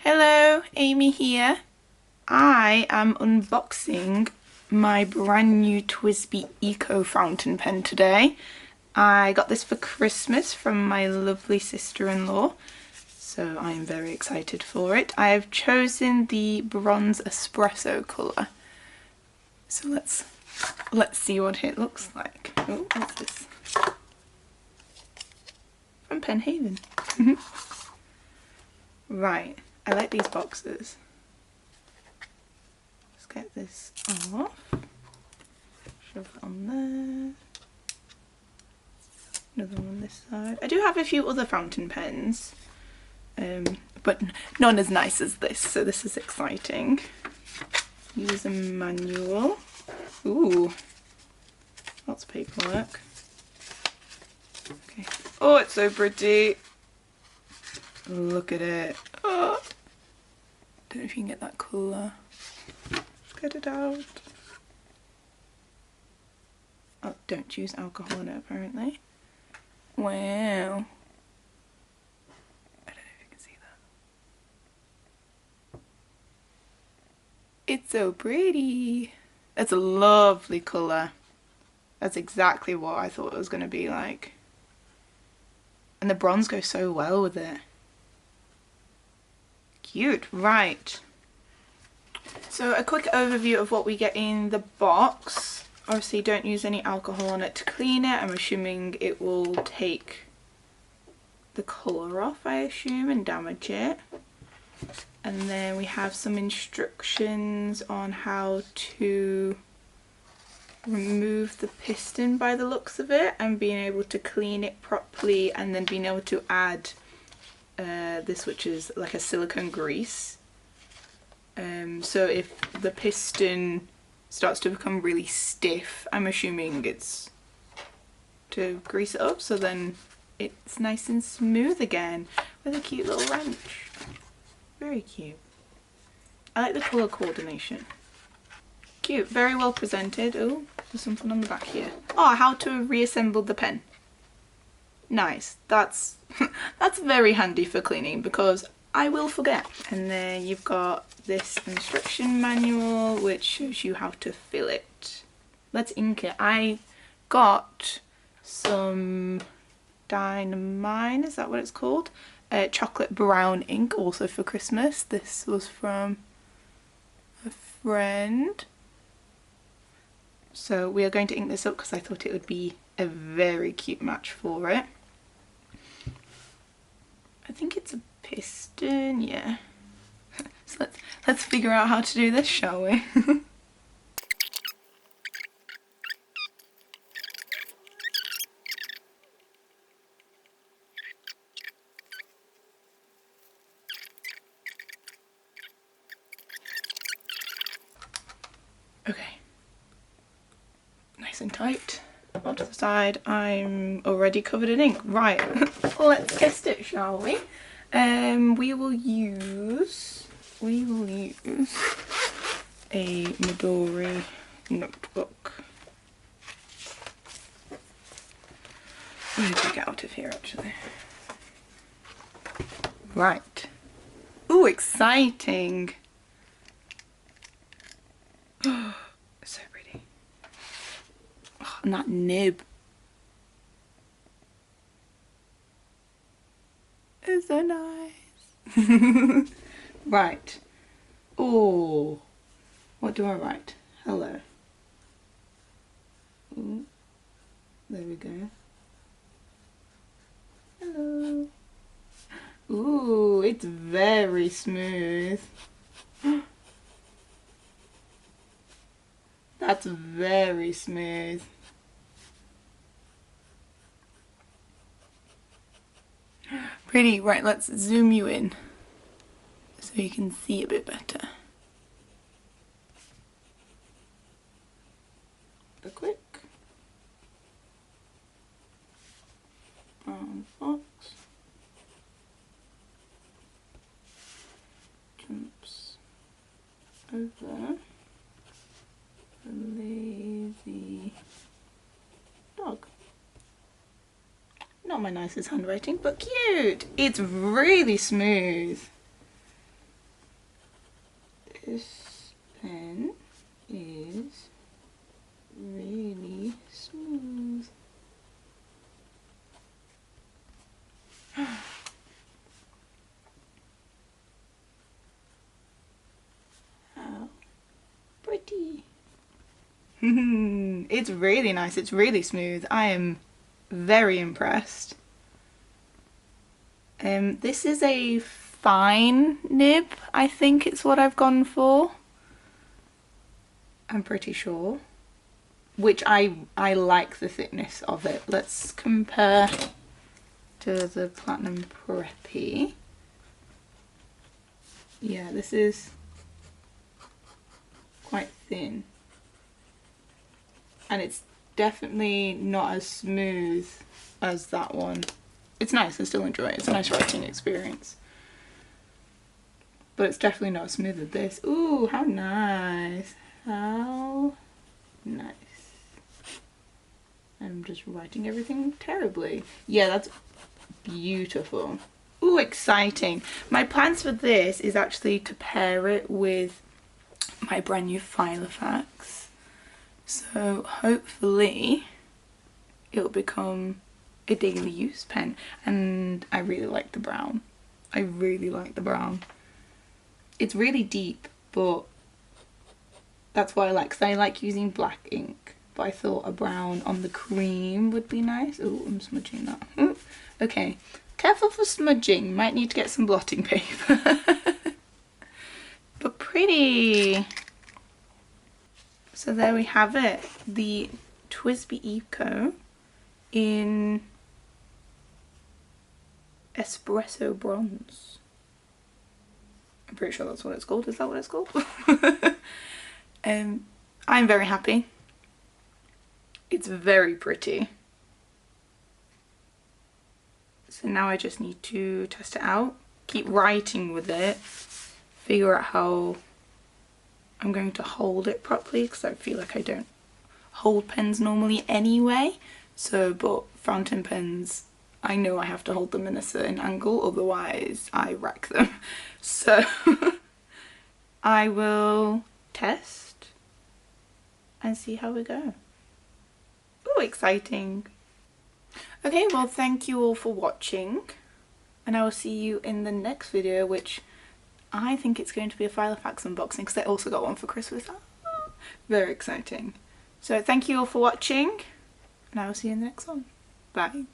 Hello, Amy here. I am unboxing my brand new Twisbi Eco Fountain Pen today. I got this for Christmas from my lovely sister-in-law, so I am very excited for it. I have chosen the bronze espresso colour. So let's see what it looks like. Oh, what's this? From Penhaven. Right. I like these boxes. Let's get this off. Shove it on there. Another one on this side. I do have a few other fountain pens, but none as nice as this, so this is exciting. User manual. Ooh, lots of paperwork. Okay. Oh, it's so pretty. Look at it. Oh. Don't know if you can get that colour. Let's get it out. Oh, don't use alcohol in it apparently. Wow. I don't know if you can see that. It's so pretty. It's a lovely colour. That's exactly what I thought it was going to be like. And the bronze goes so well with it. Cute, right. So a quick overview of what we get in the box. Obviously don't use any alcohol on it to clean it. I'm assuming it will take the colour off, I assume, and damage it. And then we have some instructions on how to remove the piston by the looks of it, and being able to clean it properly, and then being able to add this, which is like a silicone grease. So if the piston starts to become really stiff, I'm assuming it's to grease it up so then it's nice and smooth again, with a cute little wrench. Very cute. I like the colour coordination. Cute, very well presented. Oh, there's something on the back here. Oh, how to reassemble the pen. Nice. That's very handy for cleaning because I will forget. And then you've got this instruction manual which shows you how to fill it. Let's ink it. I got some Diamine, is that what it's called? Chocolate Brown ink also for Christmas. This was from a friend. So we are going to ink this up because I thought it would be a very cute match for it. I think it's a piston, yeah. So let's figure out how to do this, shall we? Okay. Nice and tight. Onto the side. I'm already covered in ink. Right. Let's test it, shall we? We will use a Midori notebook. I'm going to get out of here actually. Right. Ooh, exciting. Oh, so pretty. Oh, and that nib. It's so nice. Right. Oh, what do I write? Hello. Ooh, there we go. Hello. Ooh, it's very smooth. That's very smooth. Pretty. Right, let's zoom you in so you can see a bit better. A quick brown fox jumps over a lazy dog. Not my nicest handwriting, but cute. It's really smooth. This pen is really smooth. How pretty. It's really nice, it's really smooth. I am very impressed. This is a fine nib, I think it's what I've gone for. I'm pretty sure. Which I like the thickness of it. Let's compare to the Platinum Preppy. Yeah, this is quite thin. And it's definitely not as smooth as that one. It's nice, I still enjoy it. It's a nice writing experience. But it's definitely not as smooth as this. Ooh, how nice. How nice. I'm just writing everything terribly. Yeah, that's beautiful. Ooh, exciting. My plans for this is actually to pair it with my brand new Filofax. So hopefully it'll become a daily use pen, and I really like the brown. I really like the brown. It's really deep, but that's what I like, because I like using black ink, but I thought a brown on the cream would be nice. Oh, I'm smudging that. Ooh, okay, careful for smudging, might need to get some blotting paper. But pretty. So there we have it, the Twisbi Eco in Espresso Bronze. I'm pretty sure that's what it's called. Is that what it's called? I'm very happy. It's very pretty. So now I just need to test it out, keep writing with it, figure out how I'm going to hold it properly, because I feel like I don't hold pens normally anyway. So, but fountain pens, I know I have to hold them in a certain angle, otherwise I wreck them. So I will test and see how we go. Oh, exciting. Okay, well, thank you all for watching, and I will see you in the next video, which I think it's going to be a Filofax unboxing, because I also got one for Christmas. Ah, very exciting. So thank you all for watching, and I will see you in the next one. Bye.